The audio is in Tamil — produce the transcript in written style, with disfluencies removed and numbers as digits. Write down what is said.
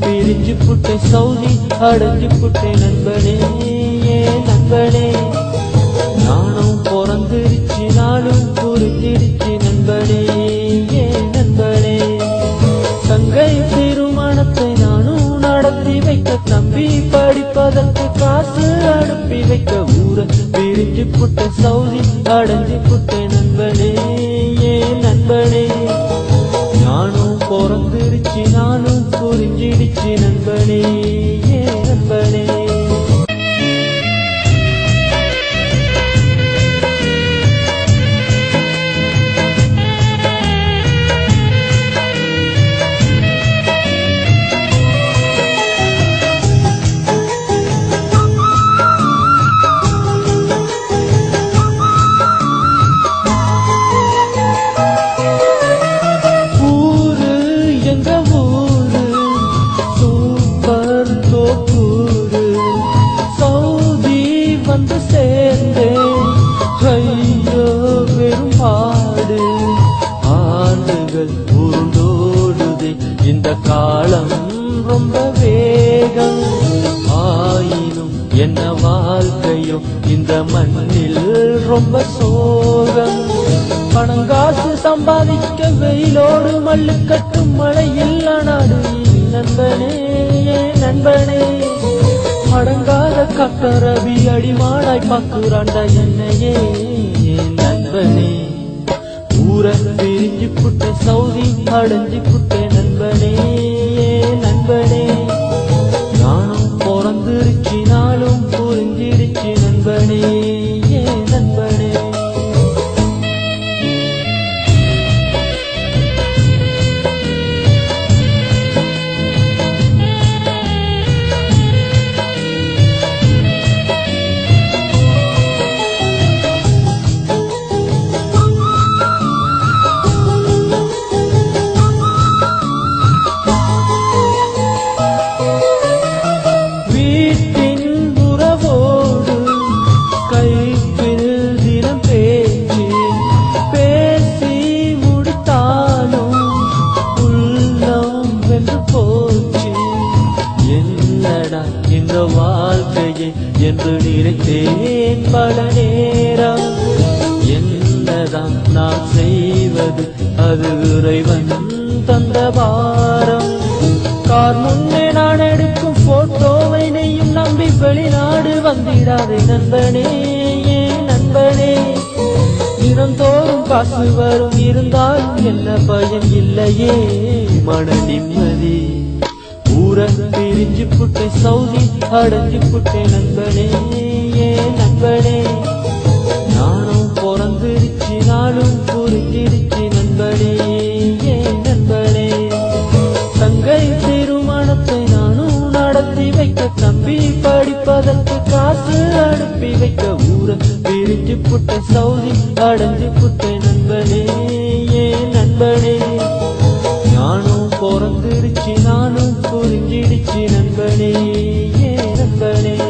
பிரிஞ்சு புட்டை சவுதி அடைஞ்சு புட்டை நண்பனே நண்பனே. நானும் பிறந்திருச்சு நாளும் புரிஞ்சிருச்சு நண்பனே நண்பனே. தங்கை திருமணத்தை நானும் நடத்தி வைக்க, தம்பி படிப்பதற்கு காசு அனுப்பி வைக்க, ஊர பிரிஞ்சு புட்டை சவுதி அடைஞ்சு புட்டை நண்பனே நண்பனே. நானும் பிறந்திருச்சு நானும் புரிஞ்சிடுச்சு நண்பனே நண்பனே. வந்து சேர்ந்தேன் ஐயோ பெரும்பாடு. ஆண்டுகள் உருண்டோடுதே இந்த காலம் ரொம்ப வேகம். ஆயினும் என்ன வாழ்க்கையோ இந்த மண்ணில் ரொம்ப சோகம். பணங்காசு சம்பாதிக்க வெயிலோடு மல்லு கட்டும் மழையில் நாடு நண்பனே நண்பனே. அடங்காத கட்டரவி அடிமாடாய் பாக்குறாண்டா என்னையே நண்பனே. ஊர பிரிஞ்சு புட்ட சவுதி அடைஞ்சு புட்ட நண்பனே நண்பனே. நானும் பிறந்திருச்சு நாளும் புரிஞ்சிருச்சு நண்பனே நண்பனே. இந்த வாழ்க்கையை என்று நினைத்தேன் பல நேரம். என்னதான் நான் செய்வது அது இறைவன் தந்த பாரம். கார் முன்னே நான் எடுக்கும் போட்டோவை நீயும் நம்பி வெளிநாடு வந்திடாதே நண்பனே நண்பனே. தினந்தோறும் காசு வரும் இருந்தாலும் என்ன பயன் இல்லையே மன நிம்மதி. ஊர பிரிஞ்சு புட்டை சவுதி அடைஞ்சு புட்டை நண்பனே நண்பனே. நானும் பிறந்திருச்சு நாளும் புரிஞ்சிருச்சு நண்பனே நண்பனே. தங்கை திருமணத்தை நானும் நடத்தி வைக்க, தம்பி படிப்பதற்கு காசு அனுப்பி வைக்க, ஊர பிரிஞ்சு புட்டை சவுதி அடைஞ்சு புட்டை நண்பனே நண்பனே. நானும் பிறந்திருச்சு நானும் புரிஞ்சிடுச்சு நண்பனே நண்பனே.